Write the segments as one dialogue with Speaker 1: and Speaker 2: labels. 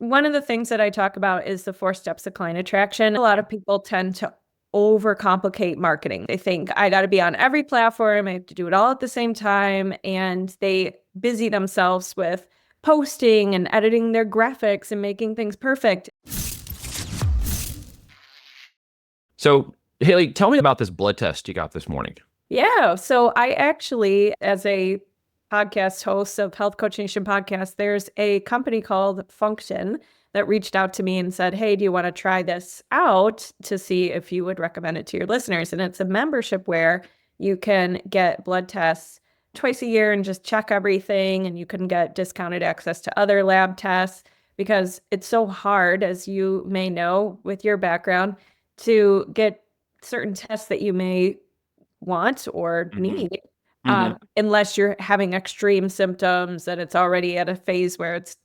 Speaker 1: One of the things that I talk about is the 4 steps of client attraction. A lot of people tend to overcomplicate marketing. They think I got to be on every platform, I have to do it all at the same time, and they busy themselves with posting and editing their graphics and making things perfect.
Speaker 2: So, Hailey, tell me about this blood test you got this morning.
Speaker 1: Yeah, so I actually, as a podcast host of Health Coach Nation podcast, there's a company called Function that reached out to me and said, "Hey, do you want to try this out to see if you would recommend it to your listeners?" And it's a membership where you can get blood tests twice a year and just check everything, and you can get discounted access to other lab tests because it's so hard, as you may know with your background, to get certain tests that you may want or
Speaker 2: hmm
Speaker 1: need,
Speaker 2: hmm
Speaker 1: unless you're having extreme symptoms and it's already at a phase where it's,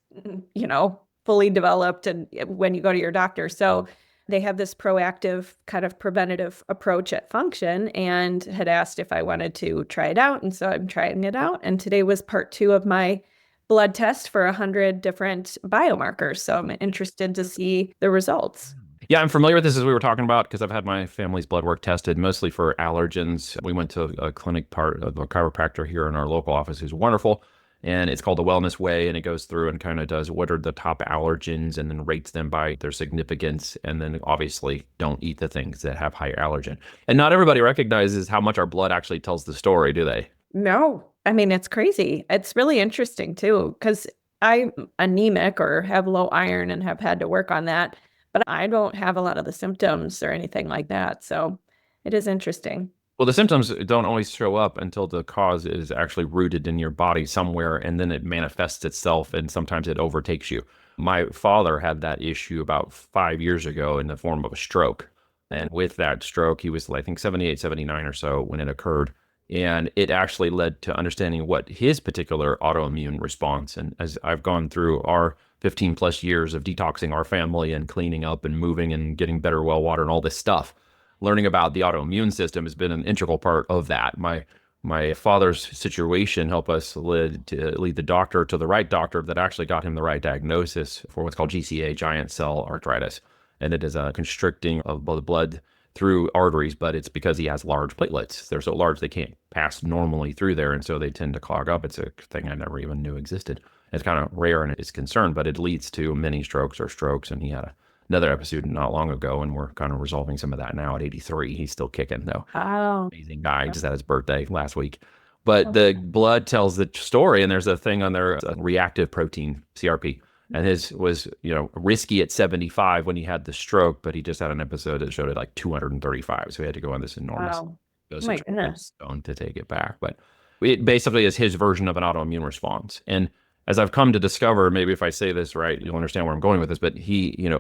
Speaker 1: fully developed and when you go to your doctor. So they have this proactive kind of preventative approach at Function and had asked if I wanted to try it out. And so I'm trying it out. And today was part 2 of my blood test for 100 different biomarkers. So I'm interested to see the results.
Speaker 2: Yeah, I'm familiar with this as we were talking about because I've had my family's blood work tested mostly for allergens. We went to a clinic part of a chiropractor here in our local office who's wonderful. And it's called the Wellness Way. And it goes through and kind of does what are the top allergens and then rates them by their significance. And then obviously don't eat the things that have high allergen. And not everybody recognizes how much our blood actually tells the story, do they?
Speaker 1: No, I mean, it's crazy. It's really interesting too, because I'm anemic or have low iron and have had to work on that, but I don't have a lot of the symptoms or anything like that. So it is interesting.
Speaker 2: Well, the symptoms don't always show up until the cause is actually rooted in your body somewhere, and then it manifests itself, and sometimes it overtakes you. My father had that issue about 5 years ago in the form of a stroke. And with that stroke, he was, I think, 78, 79 or so when it occurred. And it actually led to understanding what his particular autoimmune response. And as I've gone through our 15 plus years of detoxing our family and cleaning up and moving and getting better well water and all this stuff, learning about the autoimmune system has been an integral part of that. My father's situation helped us lead the doctor to the right doctor that actually got him the right diagnosis for what's called GCA, giant cell arteritis. And it is a constricting of the blood through arteries, but it's because he has large platelets. They're so large they can't pass normally through there, and so they tend to clog up. It's a thing I never even knew existed. It's kind of rare and it's concerned, but it leads to mini strokes or strokes. And he had another episode not long ago, and we're kind of resolving some of that now at 83. He's still kicking, though.
Speaker 1: Oh,
Speaker 2: Amazing guy. Just had his birthday last week. But the blood tells the story, and there's a thing on there, reactive protein, CRP. And his was, risky at 75 when he had the stroke, but he just had an episode that showed it like 235. So he had to go on this enormous
Speaker 1: wow. Oh my
Speaker 2: dosage of
Speaker 1: goodness.
Speaker 2: stone to take it back. But it basically is his version of an autoimmune response. And as I've come to discover, maybe if I say this right, you'll understand where I'm going with this, but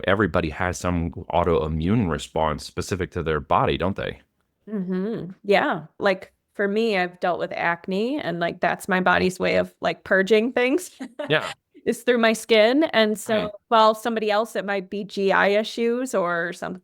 Speaker 2: everybody has some autoimmune response specific to their body, don't they?
Speaker 1: Yeah. Like for me, I've dealt with acne and like that's my body's way of like purging things
Speaker 2: Yeah.
Speaker 1: is through my skin. And
Speaker 2: Right.
Speaker 1: so while somebody else, it might be GI issues or some.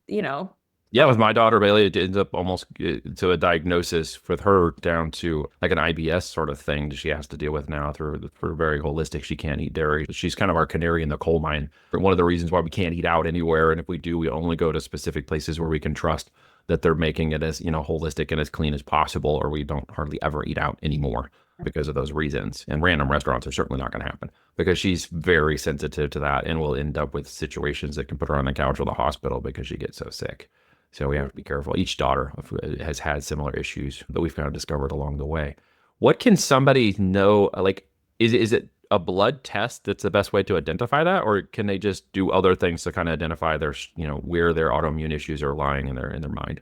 Speaker 2: Yeah, with my daughter Bailey, it ends up almost to a diagnosis with her down to like an IBS sort of thing that she has to deal with now through for very holistic. She can't eat dairy. She's kind of our canary in the coal mine. One of the reasons why we can't eat out anywhere, and if we do, we only go to specific places where we can trust that they're making it as holistic and as clean as possible, or we don't hardly ever eat out anymore because of those reasons. And random restaurants are certainly not going to happen because she's very sensitive to that and will end up with situations that can put her on the couch or the hospital because she gets so sick. So we have to be careful. Each daughter has had similar issues that we've kind of discovered along the way. What can somebody know? Like, is it a blood test that's the best way to identify that, or can they just do other things to kind of identify their, where their autoimmune issues are lying in their mind?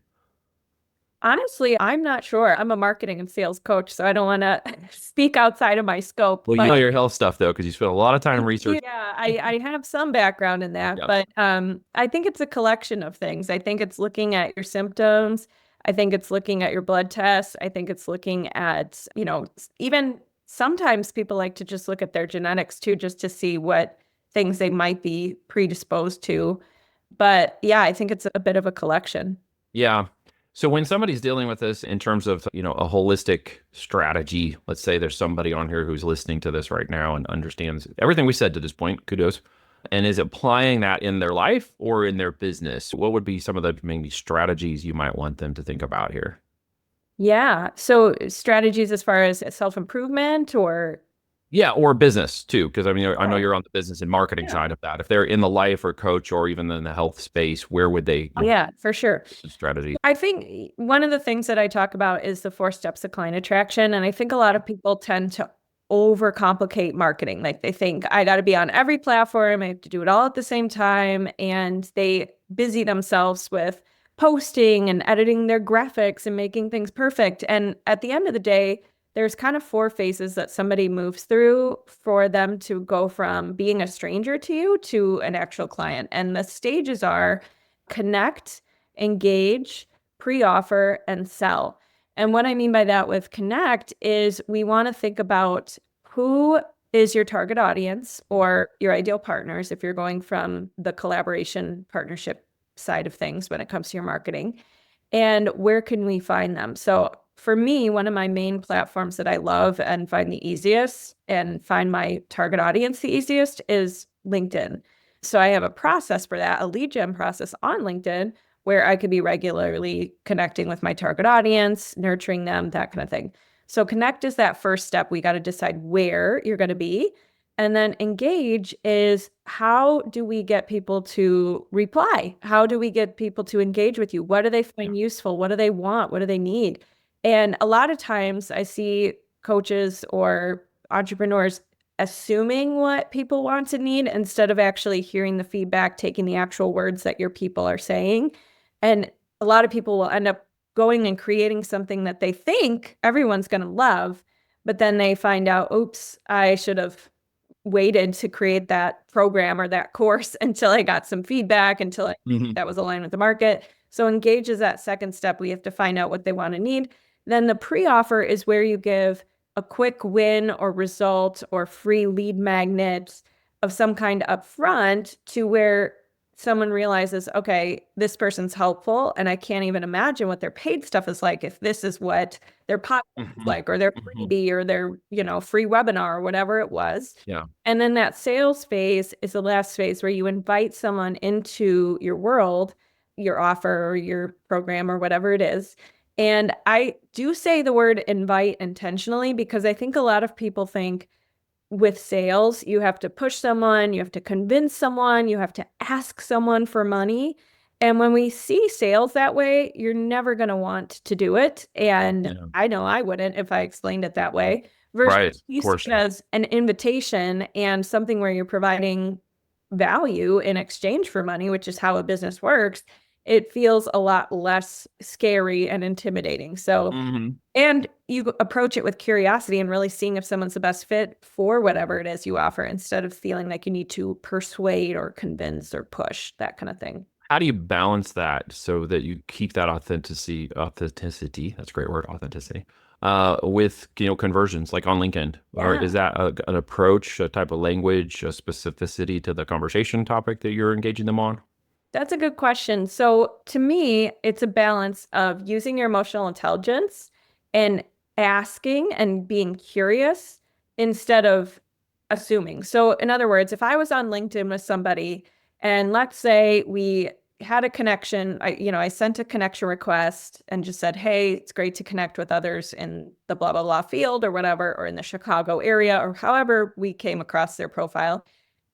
Speaker 1: Honestly, I'm not sure. I'm a marketing and sales coach, so I don't want to speak outside of my scope.
Speaker 2: Well, you
Speaker 1: But
Speaker 2: know your health stuff though, because you spent a lot of time researching.
Speaker 1: yeah, I have some background in that.
Speaker 2: Yep.
Speaker 1: But I think it's a collection of things. I think it's looking at your symptoms. I think it's looking at your blood tests. I think it's looking at, even sometimes people like to just look at their genetics too, just to see what things they might be predisposed to. But yeah, I think it's a bit of a collection.
Speaker 2: Yeah. So when somebody's dealing with this in terms of, a holistic strategy, let's say there's somebody on here who's listening to this right now and understands everything we said to this point, kudos. And is applying that in their life or in their business? What would be some of the maybe strategies you might want them to think about here?
Speaker 1: Yeah. So strategies as far as self-improvement or
Speaker 2: Yeah, or business too, because I mean, I know
Speaker 1: oh,
Speaker 2: you're on the business and marketing
Speaker 1: yeah.
Speaker 2: side of that. If they're in the life or coach or even in the health space, where would they
Speaker 1: Yeah, for sure.
Speaker 2: strategy?
Speaker 1: I think one of the things that I talk about is the 4 steps of client attraction. And I think a lot of people tend to overcomplicate marketing. Like they think I got to be on every platform, I have to do it all at the same time. And they busy themselves with posting and editing their graphics and making things perfect. And at the end of the day, there's kind of 4 phases that somebody moves through for them to go from being a stranger to you to an actual client. And the stages are connect, engage, pre-offer, and sell. And what I mean by that with connect is we want to think about who is your target audience or your ideal partners if you're going from the collaboration partnership side of things when it comes to your marketing, and where can we find them? So for me, one of my main platforms that I love and find the easiest and find my target audience the easiest is LinkedIn. So I have a process for that, a lead gen process on LinkedIn where I could be regularly connecting with my target audience, nurturing them, that kind of thing. So connect is that first step. We got to decide where you're going to be. And then engage is how do we get people to reply? How do we get people to engage with you? What do they find useful? What do they want? What do they need? And a lot of times I see coaches or entrepreneurs assuming what people want and need instead of actually hearing the feedback, taking the actual words that your people are saying. And a lot of people will end up going and creating something that they think everyone's going to love, but then they find out, oops, I should have waited to create that program or that course until I got some feedback, until
Speaker 2: Mhm.
Speaker 1: that was aligned with the market. So engage is that second step. We have to find out what they want to need. Then the pre-offer is where you give a quick win or result or free lead magnet of some kind up front to where someone realizes, okay, this person's helpful, and I can't even imagine what their paid stuff is like if this is what their podcast is
Speaker 2: Mhm.
Speaker 1: like, or their
Speaker 2: Mhm.
Speaker 1: freebie, or their, free webinar, or whatever it was.
Speaker 2: Yeah.
Speaker 1: And then that sales phase is the last phase where you invite someone into your world, your offer or your program or whatever it is. And I do say the word invite intentionally because I think a lot of people think with sales, you have to push someone, you have to convince someone, you have to ask someone for money. And when we see sales that way, you're never going to want to do it. And
Speaker 2: Yeah.
Speaker 1: I know I wouldn't if I explained it that way. Versus
Speaker 2: Right. Of
Speaker 1: you see
Speaker 2: course.
Speaker 1: it as an invitation and something where you're providing value in exchange for money, which is how a business works. It feels a lot less scary and intimidating. So
Speaker 2: Hmm.
Speaker 1: and you approach it with curiosity and really seeing if someone's the best fit for whatever it is you offer instead of feeling like you need to persuade or convince or push, that kind of thing.
Speaker 2: How do you balance that so that you keep that authenticity, that's a great word, authenticity, with, conversions like on LinkedIn? Or
Speaker 1: Yeah,
Speaker 2: is that an approach, a type of language, a specificity to the conversation topic that you're engaging them on?
Speaker 1: that's a good question. So to me, it's a balance of using your emotional intelligence and asking and being curious instead of assuming. So in other words, if I was on LinkedIn with somebody and let's say we had a connection, I sent a connection request and just said, "Hey, it's great to connect with others in the blah blah blah field or whatever, or in the Chicago area or however we came across their profile."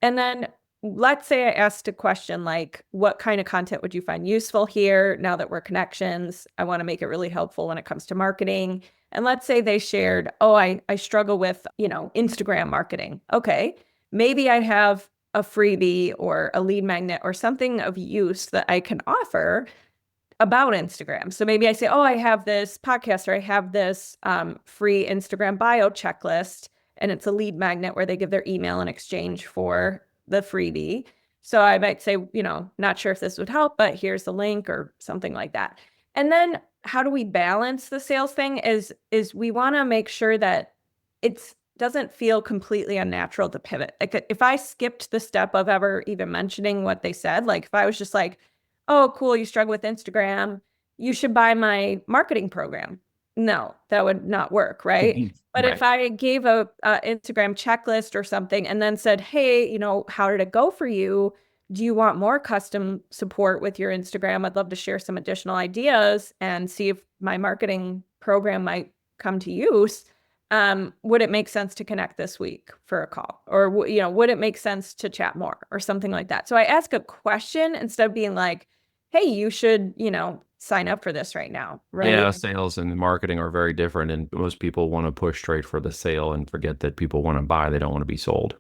Speaker 1: And then let's say I asked a question like, what kind of content would you find useful here now that we're connections? I want to make it really helpful when it comes to marketing. And let's say they shared, oh, I struggle with, Instagram marketing. Okay, maybe I have a freebie or a lead magnet or something of use that I can offer about Instagram. So maybe I say, oh, I have this podcast or I have this free Instagram bio checklist, and it's a lead magnet where they give their email in exchange for the freebie. So I might say, not sure if this would help, but here's the link or something like that. And then how do we balance the sales thing is we want to make sure that it doesn't feel completely unnatural to pivot. Like if I skipped the step of ever even mentioning what they said, like if I was just like, oh, cool, you struggle with Instagram, you should buy my marketing program. No, that would not work, right? But if
Speaker 2: Right.
Speaker 1: I gave a Instagram checklist or something and then said, hey, how did it go for you? Do you want more custom support with your Instagram? I'd love to share some additional ideas and see if my marketing program might come to use. Would it make sense to connect this week for a call? Or, would it make sense to chat more or something like that? So I ask a question instead of being like, hey, you should, sign up for this right now, right?
Speaker 2: Yeah, sales and marketing are very different, and most people want to push straight for the sale and forget that people want to buy. They don't want to be sold.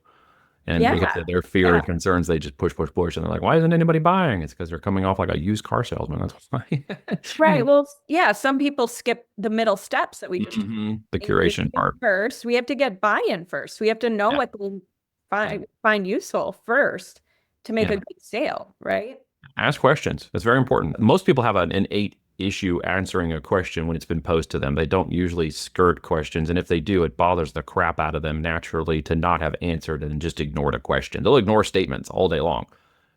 Speaker 2: And because
Speaker 1: Yeah.
Speaker 2: of their fear
Speaker 1: Yeah.
Speaker 2: and concerns, they just push, push, push. And they're like, why isn't anybody buying? It's because they're coming off like a used car salesman. That's why.
Speaker 1: Right. Well, yeah, some people skip the middle steps that we just
Speaker 2: The curation
Speaker 1: engaging
Speaker 2: part.
Speaker 1: first. We have to get buy-in first. We have to know
Speaker 2: Yeah.
Speaker 1: what they
Speaker 2: Yeah.
Speaker 1: find useful first to make a
Speaker 2: Yeah.
Speaker 1: good sale, right?
Speaker 2: Ask questions. It's very important. Most people have an innate issue answering a question when it's been posed to them. They don't usually skirt questions. And if they do, it bothers the crap out of them naturally to not have answered and just ignored a question. They'll ignore statements all day long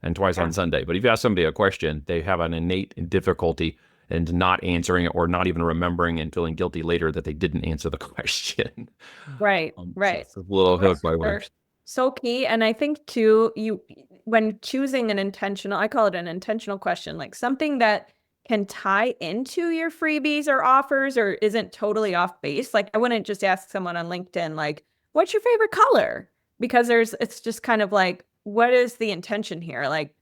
Speaker 2: and twice
Speaker 1: Yeah.
Speaker 2: on Sunday. But if you ask somebody a question, they have an innate difficulty in not answering it or not even remembering and feeling guilty later that they didn't answer the question.
Speaker 1: Right.
Speaker 2: So
Speaker 1: Right.
Speaker 2: it's a little hook by
Speaker 1: Questions
Speaker 2: way.
Speaker 1: are so key. And I think too, when choosing an intentional, I call it an intentional question, like something that can tie into your freebies or offers or isn't totally off base. Like I wouldn't just ask someone on LinkedIn, like, what's your favorite color? Because it's just kind of like, what is the intention here? Like,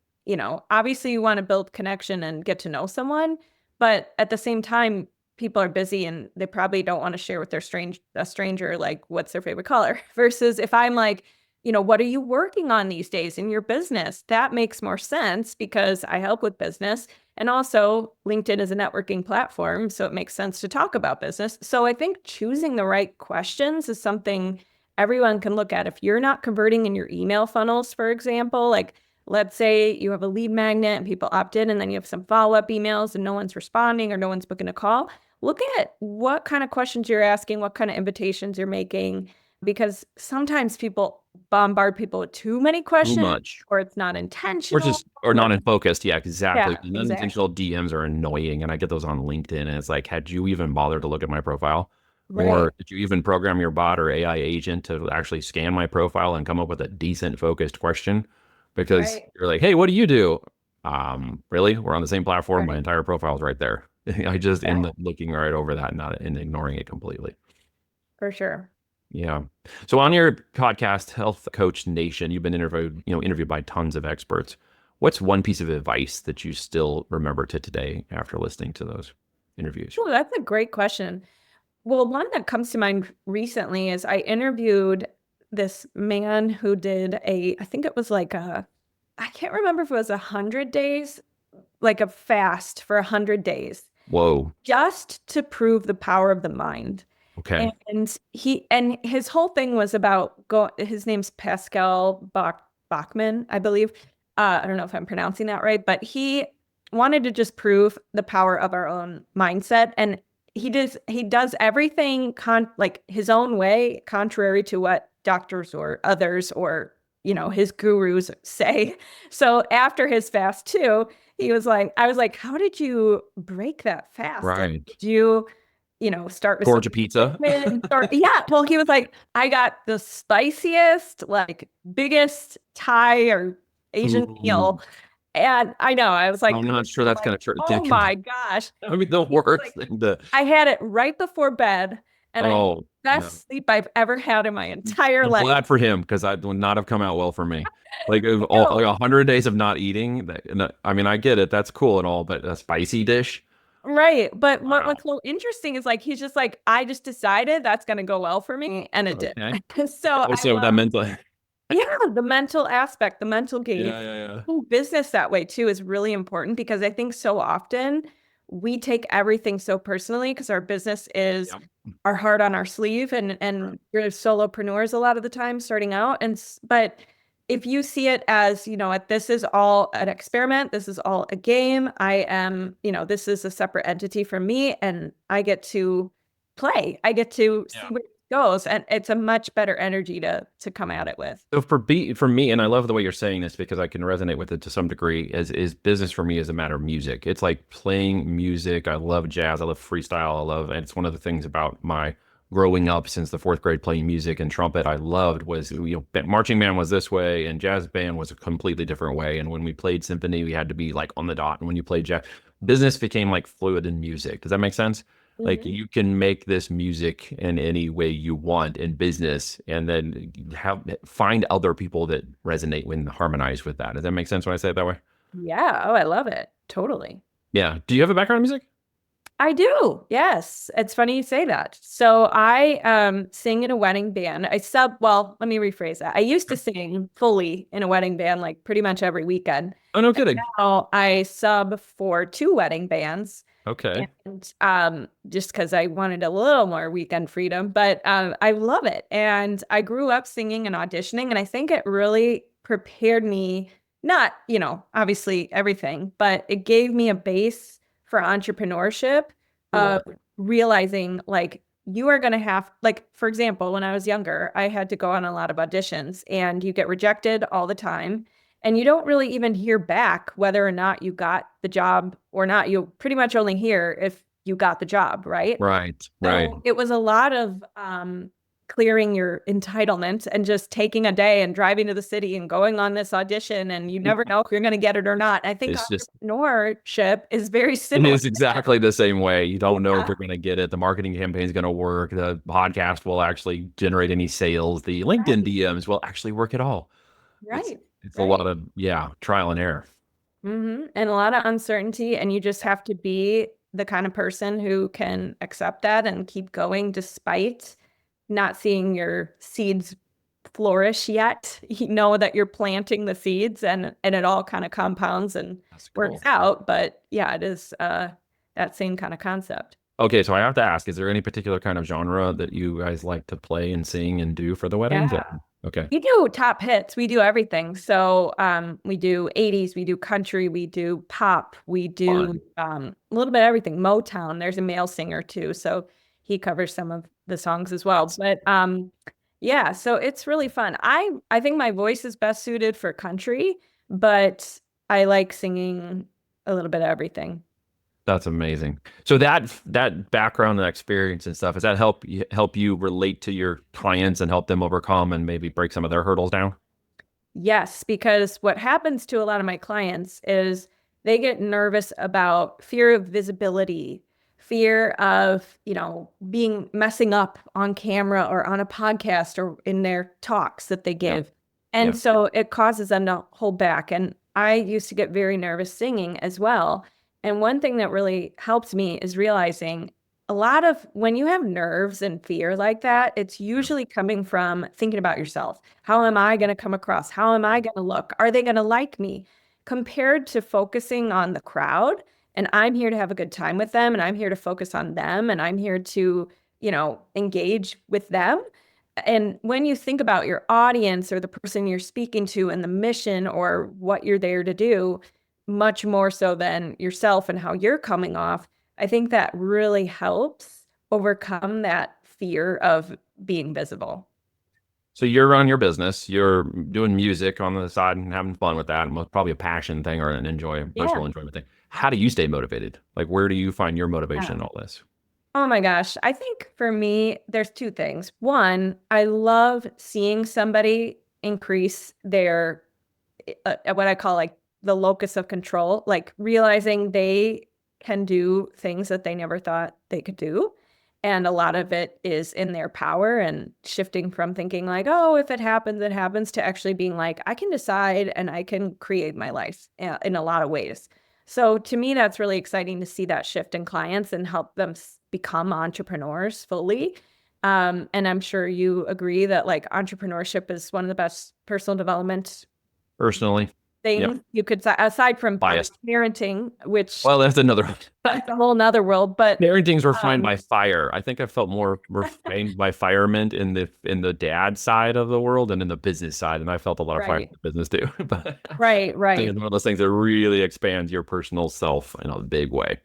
Speaker 1: obviously you want to build connection and get to know someone, but at the same time, people are busy and they probably don't want to share with a stranger like what's their favorite color versus if I'm like, what are you working on these days in your business? That makes more sense because I help with business. And also, LinkedIn is a networking platform, so it makes sense to talk about business. So I think choosing the right questions is something everyone can look at. If you're not converting in your email funnels, for example, like let's say you have a lead magnet and people opt in, and then you have some follow-up emails and no one's responding or no one's booking a call. Look at what kind of questions you're asking, what kind of invitations you're making, because sometimes people bombard people with too many
Speaker 2: Too
Speaker 1: questions
Speaker 2: much.
Speaker 1: or it's not
Speaker 2: Or
Speaker 1: intentional.
Speaker 2: just or not in focused. Yeah, exactly.
Speaker 1: Yeah,
Speaker 2: The
Speaker 1: exactly.
Speaker 2: unintentional DMs are annoying, and I get those on LinkedIn. And it's like, had you even bothered to look at my profile,
Speaker 1: Right.
Speaker 2: or did you even program your bot or AI agent to actually scan my profile and come up with a decent focused question? Because
Speaker 1: Right.
Speaker 2: you're like, hey, what do you do? Really? We're on the same platform. My
Speaker 1: Right.
Speaker 2: entire profile is right there. I just
Speaker 1: Yeah,
Speaker 2: end up looking right over that, and ignoring it completely.
Speaker 1: for sure.
Speaker 2: Yeah. So on your podcast, Health Coach Nation, you've been interviewed by tons of experts. What's one piece of advice that you still remember to today after listening to those interviews?
Speaker 1: Oh, that's a great question. Well, one that comes to mind recently is I interviewed this man who did I think it was like I can't remember if it was 100 days, like a fast for 100 days,
Speaker 2: Whoa.
Speaker 1: just to prove the power of the mind.
Speaker 2: Okay.
Speaker 1: And his whole thing was about his name's Pascal Bachman, I believe. I don't know if I'm pronouncing that right, but he wanted to just prove the power of our own mindset. And he does everything like his own way, contrary to what doctors or others or his gurus say. So after his fast too, I was like, how did you break that fast? Like,
Speaker 2: Right.
Speaker 1: did you start with
Speaker 2: Georgia
Speaker 1: something
Speaker 2: pizza.
Speaker 1: or yeah. Well, he was like, I got the spiciest, like biggest Thai or Asian
Speaker 2: Ooh,
Speaker 1: meal. And I know, I was
Speaker 2: I'm
Speaker 1: like,
Speaker 2: not sure that's
Speaker 1: like,
Speaker 2: gonna turn.
Speaker 1: oh my gosh.
Speaker 2: I mean, the
Speaker 1: He was
Speaker 2: worst
Speaker 1: like,
Speaker 2: thing to.
Speaker 1: I had it right before bed, and I had
Speaker 2: Oh,
Speaker 1: the
Speaker 2: yeah.
Speaker 1: best sleep I've ever had in my entire
Speaker 2: I'm
Speaker 1: life.
Speaker 2: glad for him because that would not have come out well for me. Like
Speaker 1: I
Speaker 2: like
Speaker 1: know.
Speaker 2: 100 days of not eating. I mean, I get it. That's cool and all, but a spicy dish.
Speaker 1: Right. But
Speaker 2: Wow.
Speaker 1: what's so interesting is like he's just like, I just decided that's gonna go well for me, and it did.
Speaker 2: Okay.
Speaker 1: So I
Speaker 2: Also, with that
Speaker 1: love,
Speaker 2: mental.
Speaker 1: yeah, the mental aspect, the mental game.
Speaker 2: Yeah, yeah, yeah.
Speaker 1: Business that way too is really important because I think so often we take everything so personally because our business is
Speaker 2: Yep.
Speaker 1: our heart on our sleeve
Speaker 2: Right.
Speaker 1: and we're solopreneurs a lot of the time starting out but if you see it as this is all an experiment, this is all a game, I am this is a separate entity from me and I get to play, I get to see
Speaker 2: Yeah.
Speaker 1: where it's goes, and it's a much better energy to come at it with.
Speaker 2: So for me, and I love the way you're saying this because I can resonate with it to some degree, is business for me is a matter of music. It's like playing music. I love jazz. I love freestyle. And it's one of the things about my growing up since the fourth grade playing music and trumpet I loved was, marching band was this way and jazz band was a completely different way. And when we played symphony, we had to be like on the dot. And when you played jazz, business became like fluid in music. Does that make sense? Like
Speaker 1: Mhm.
Speaker 2: you can make this music in any way you want in business, and then find other people that resonate and harmonize with that. Does that make sense when I say it that way?
Speaker 1: Yeah. Oh, I love it. Totally.
Speaker 2: Yeah. Do you have a background in music?
Speaker 1: I do. Yes. It's funny you say that. So I sing in a wedding band. Well, let me rephrase that. I used to sing fully in a wedding band like pretty much every weekend.
Speaker 2: Oh, no kidding.
Speaker 1: Now I sub for two wedding bands.
Speaker 2: Okay.
Speaker 1: And just because I wanted a little more weekend freedom, but I love it. And I grew up singing and auditioning, and I think it really prepared me, not, obviously everything, but it gave me a base for entrepreneurship of realizing like you are going to have, like, for example, when I was younger, I had to go on a lot of auditions and you get rejected all the time. And you don't really even hear back whether or not you got the job or not. You pretty much only hear if you got the job, right?
Speaker 2: Right. Right.
Speaker 1: So it was a lot of clearing your entitlement and just taking a day and driving to the city and going on this audition. And you never know if you're going to get it or not. I think
Speaker 2: It's just
Speaker 1: entrepreneurship is very
Speaker 2: it
Speaker 1: similar.
Speaker 2: is exactly the same way. You don't know if
Speaker 1: Yeah,
Speaker 2: you're going to get it. The marketing campaign is going to work. The podcast will actually generate any sales. The LinkedIn
Speaker 1: right,
Speaker 2: DMs will actually work at all. It's
Speaker 1: right,
Speaker 2: it's a lot
Speaker 1: right.
Speaker 2: of trial and error.
Speaker 1: And a lot of uncertainty. And you just have to be the kind of person who can accept that and keep going despite not seeing your seeds flourish yet. You know that you're planting the seeds, and it all kind of compounds and
Speaker 2: That's
Speaker 1: works
Speaker 2: cool.
Speaker 1: out. But yeah, it is that same kind of concept.
Speaker 2: Okay, so I have to ask, is there any particular kind of genre that you guys like to play and sing and do for the weddings?
Speaker 1: Yeah.
Speaker 2: Okay,
Speaker 1: We do top hits. We do everything. So we do 80s, we do country, we do pop, we do
Speaker 2: fun.
Speaker 1: a little bit of everything. Motown, there's a male singer too. So he covers some of the songs as well.
Speaker 2: That's
Speaker 1: But yeah, so it's really fun. I think my voice is best suited for country, but I like singing a little bit of everything.
Speaker 2: that's amazing. So that background and experience and stuff, does that help you relate to your clients and help them overcome and maybe break some of their hurdles down?
Speaker 1: Yes, because what happens to a lot of my clients is they get nervous about fear of visibility, fear of, being messing up on camera or on a podcast or in their talks that they
Speaker 2: Yeah,
Speaker 1: give. And
Speaker 2: yeah.
Speaker 1: so it causes them to hold back. And I used to get very nervous singing as well. And one thing that really helped me is realizing a lot of when you have nerves and fear like that, it's usually coming from thinking about yourself. How am I going to come across? How am I going to look? Are they going to like me? Compared to focusing on the crowd, and I'm here to have a good time with them, and I'm here to focus on them, and I'm here to, engage with them. And when you think about your audience or the person you're speaking to and the mission or what you're there to do, much more so than yourself and how you're coming off, I think that really helps overcome that fear of being visible.
Speaker 2: So you're on your business, you're doing music on the side and having fun with that, and probably a passion thing or
Speaker 1: Yeah.
Speaker 2: personal enjoyment thing. How do you stay motivated? Like, where do you find your motivation
Speaker 1: Yeah.
Speaker 2: in all this?
Speaker 1: Oh my gosh. I think for me, there's two things. One, I love seeing somebody increase their what I call like the locus of control, like realizing they can do things that they never thought they could do. And a lot of it is in their power and shifting from thinking like, oh, if it happens to actually being like, I can decide and I can create my life in a lot of ways. So to me, that's really exciting to see that shift in clients and help them become entrepreneurs fully. And I'm sure you agree that like entrepreneurship is one of the best personal development
Speaker 2: Personally, yeah,
Speaker 1: things you could, aside from
Speaker 2: biased.
Speaker 1: parenting, which
Speaker 2: Well, that's another one.
Speaker 1: that's a whole nother world. But
Speaker 2: Parenting's refined
Speaker 1: um,
Speaker 2: by fire. I think I felt more refined by firement in the dad side of the world and in the business side, and I felt a lot of fire in
Speaker 1: right,
Speaker 2: the business too. But I
Speaker 1: right,
Speaker 2: think it's
Speaker 1: right.
Speaker 2: one of those things that really expands your personal self in a big way.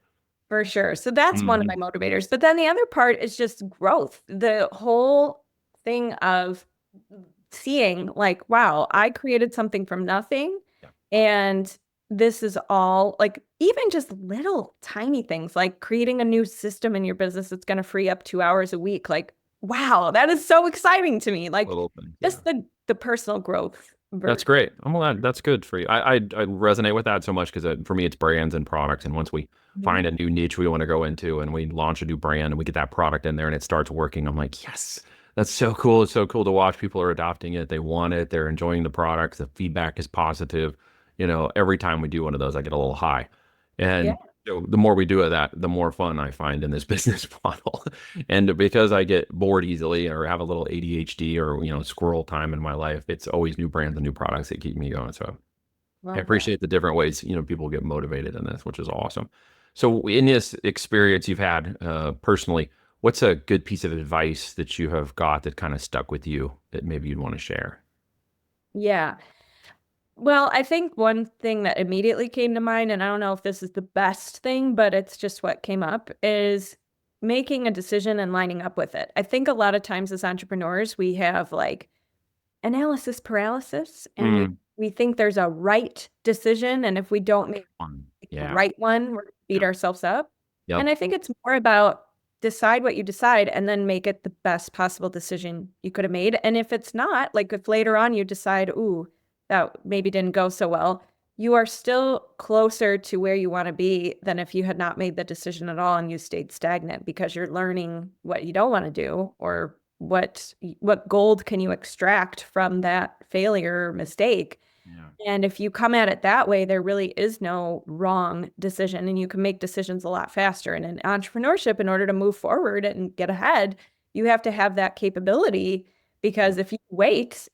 Speaker 1: For sure. So that's one of
Speaker 2: Mhm.
Speaker 1: my motivators. But then the other part is just growth. The whole thing of seeing like, wow, I created something from nothing.
Speaker 2: Yeah.
Speaker 1: And this is all like even just little tiny things like creating a new system in your business that's going to free up 2 hours a week. Like, wow, that is so exciting to me. Like
Speaker 2: Little things. Yeah.
Speaker 1: just the personal growth
Speaker 2: That's
Speaker 1: version.
Speaker 2: great. I'm glad that's good for you. I resonate with that so much because for me it's brands and products. And once we
Speaker 1: Mhm.
Speaker 2: find a new niche we want to go into and we launch a new brand and we get that product in there and it starts working, I'm like, yes, that's so cool. It's so cool to watch. People are adopting it. They want it. They're enjoying the product. The feedback is positive. Every time we do one of those, I get a little high.
Speaker 1: Yeah.
Speaker 2: And the more we do of that, the more fun I find in this business model. And because I get bored easily or have a little ADHD or, squirrel time in my life, it's always new brands and new products that keep me going. So I
Speaker 1: Love that.
Speaker 2: appreciate the different ways, people get motivated in this, which is awesome. So in this experience you've had personally, what's a good piece of advice that you have got that kind of stuck with you that maybe you'd want to share?
Speaker 1: Yeah. Well, I think one thing that immediately came to mind, and I don't know if this is the best thing, but it's just what came up, is making a decision and lining up with it. I think a lot of times as entrepreneurs, we have like analysis paralysis and we
Speaker 2: Mm,
Speaker 1: we think there's a right decision, and if we don't make the
Speaker 2: yeah.
Speaker 1: right one, we're gonna beat
Speaker 2: Yep.
Speaker 1: ourselves up.
Speaker 2: Yep.
Speaker 1: And I think it's more about decide what you decide and then make it the best possible decision you could have made. And if it's not, like if later on you decide, ooh, that maybe didn't go so well, you are still closer to where you want to be than if you had not made the decision at all and you stayed stagnant because you're learning what you don't want to do or what gold can you extract from that failure or mistake.
Speaker 2: Yeah.
Speaker 1: And if you come at it that way, there really is no wrong decision and you can make decisions a lot faster. And in entrepreneurship, in order to move forward and get ahead, you have to have that capability
Speaker 2: Yeah.
Speaker 1: because if you wait,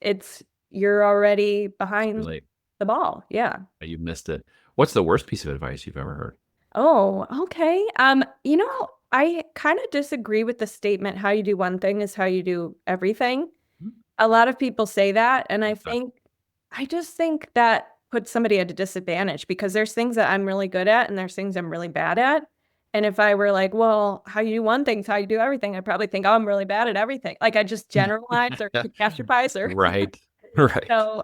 Speaker 1: you're already
Speaker 2: Too
Speaker 1: behind
Speaker 2: late.
Speaker 1: the ball. Yeah.
Speaker 2: You missed it. What's the worst piece of advice you've ever heard?
Speaker 1: Oh, okay. I kind of disagree with the statement, how you do one thing is how you do everything. A lot of people say that, and
Speaker 2: Okay.
Speaker 1: I just think that puts somebody at a disadvantage because there's things that I'm really good at and there's things I'm really bad at. And if I were like, well, how you do one thing is how you do everything, I'd probably think, oh, I'm really bad at everything. Like I just generalize or catastrophize or
Speaker 2: Right. Right.
Speaker 1: so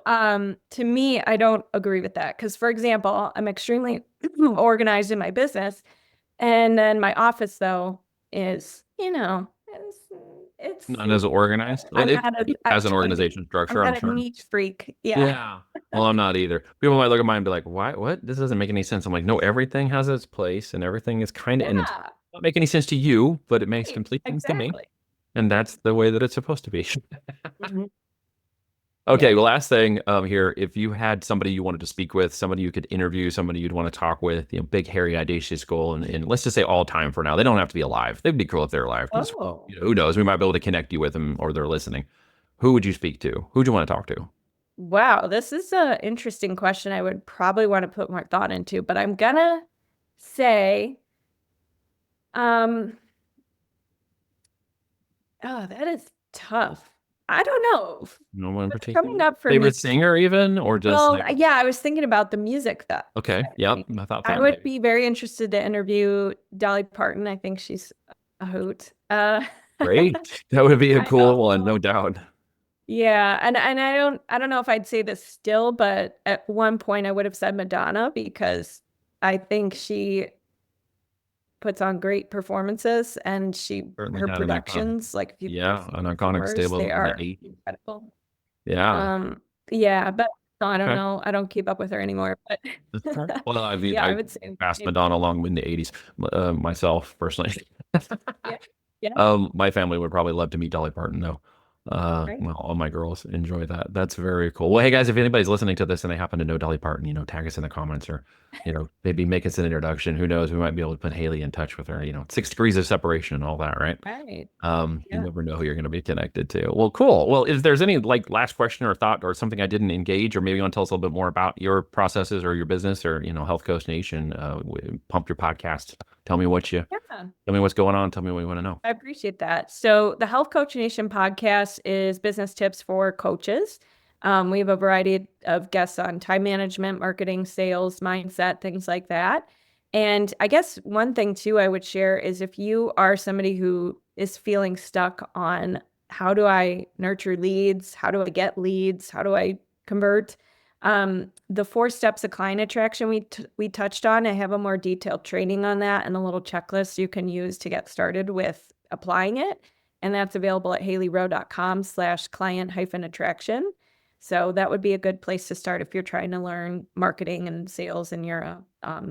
Speaker 1: to me, I don't agree with that. Because for example, I'm extremely organized in my business. And then my office though is, it's
Speaker 2: Not as organized.
Speaker 1: I'm
Speaker 2: It
Speaker 1: not a
Speaker 2: has an organization
Speaker 1: I'm
Speaker 2: structure, I'm
Speaker 1: not a
Speaker 2: sure.
Speaker 1: neat freak. Yeah.
Speaker 2: Yeah. Well, I'm not either. People might look at mine and be like, "Why? What? This doesn't make any sense." I'm like, "No, everything has its place, and everything is kind of, and it's
Speaker 1: Yeah.
Speaker 2: not make any sense to you, but it makes
Speaker 1: Right.
Speaker 2: complete sense to me,
Speaker 1: Exactly.
Speaker 2: and that's the way that it's supposed to be."
Speaker 1: Mhm.
Speaker 2: Okay,
Speaker 1: Yeah.
Speaker 2: well, last thing here, if you had somebody you wanted to speak with, somebody you could interview, somebody you'd want to talk with, big, hairy, audacious goal, and let's just say all time for now. They don't have to be alive. They'd be cool if they're alive. But
Speaker 1: Oh.
Speaker 2: who knows? We might be able to connect you with them or they're listening. Who would you speak to? Who'd you want to talk to?
Speaker 1: Wow, this is a interesting question I would probably want to put more thought into, but I'm gonna say, um, oh, that is tough. I don't know.
Speaker 2: No one in
Speaker 1: What's coming
Speaker 2: particular?
Speaker 1: up for me?
Speaker 2: Favorite singer, even, or just
Speaker 1: Well,
Speaker 2: like,
Speaker 1: yeah, I was thinking about the music that
Speaker 2: okay, yep, I thought
Speaker 1: I
Speaker 2: that
Speaker 1: would
Speaker 2: maybe.
Speaker 1: be very interested to interview Dolly Parton. I think she's a hoot.
Speaker 2: Great. That would be a
Speaker 1: I know.
Speaker 2: cool one, no doubt.
Speaker 1: Yeah, and I don't know if I'd say this still, but at one point I would have said Madonna because I think she puts on great performances and
Speaker 2: Certainly
Speaker 1: her
Speaker 2: had an icon.
Speaker 1: productions, like if you've ever
Speaker 2: Yeah,
Speaker 1: seen
Speaker 2: an
Speaker 1: her
Speaker 2: iconic
Speaker 1: tours, they
Speaker 2: stable in the
Speaker 1: are
Speaker 2: 80s.
Speaker 1: incredible.
Speaker 2: Yeah.
Speaker 1: Um, yeah, but no, I don't
Speaker 2: Okay.
Speaker 1: know. I don't keep up with her anymore, but
Speaker 2: That's fair. Well, I mean,
Speaker 1: yeah, I
Speaker 2: I
Speaker 1: would say
Speaker 2: passed
Speaker 1: maybe.
Speaker 2: Madonna along in the 80s myself personally.
Speaker 1: Yeah, yeah,
Speaker 2: My family would probably love to meet Dolly Parton, though.
Speaker 1: right.
Speaker 2: Well, all my girls enjoy that. That's very cool. Well, hey guys, if anybody's listening to this and they happen to know Dolly Parton, tag us in the comments or, maybe make us an introduction. Who knows? We might be able to put Haley in touch with her, 6 degrees of separation and all that, right?
Speaker 1: Right.
Speaker 2: You
Speaker 1: Yeah.
Speaker 2: never know who you're going to be connected to. Well, cool. Well, if there's any like last question or thought or something I didn't engage, or maybe you want to tell us a little bit more about your processes or your business or, Health Coach Nation, pump your podcast.
Speaker 1: Yeah.
Speaker 2: Tell me what's going on. Tell me what you want to know.
Speaker 1: I appreciate that. So, the Health Coach Nation podcast is business tips for coaches. We have a variety of guests on time management, marketing, sales, mindset, things like that. And I guess one thing too I would share is if you are somebody who is feeling stuck on how do I nurture leads? How do I get leads? How do I convert? The 4 steps of client attraction we touched on, I have a more detailed training on that and a little checklist you can use to get started with applying it. And that's available at haileyrowe.com/client-attraction. So that would be a good place to start if you're trying to learn marketing and sales and you're a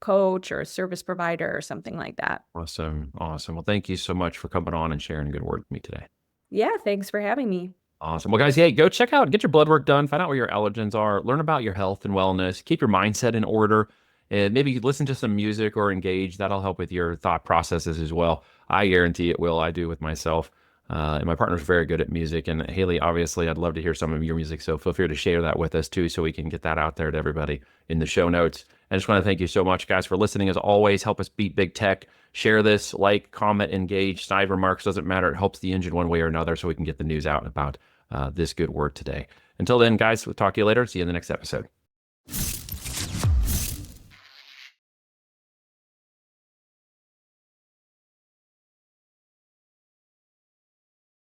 Speaker 1: coach or a service provider or something like that.
Speaker 2: Awesome. Awesome. Well, thank you so much for coming on and sharing a good word with me today.
Speaker 1: Yeah, thanks for having me.
Speaker 2: Awesome. Well, guys, go check out, get your blood work done, find out where your allergens are, learn about your health and wellness, keep your mindset in order, and maybe listen to some music or engage. That'll help with your thought processes as well. I guarantee it will. I do with myself. And my partner's very good at music. And Hailey, obviously, I'd love to hear some of your music. So feel free to share that with us too, so we can get that out there to everybody in the show notes. I just want to thank you so much, guys, for listening. As always, help us beat big tech. Share this, like, comment, engage. Side remarks, doesn't matter. It helps the engine one way or another so we can get the news out about this good word today. Until then, guys, we'll talk to you later. See you in the next episode.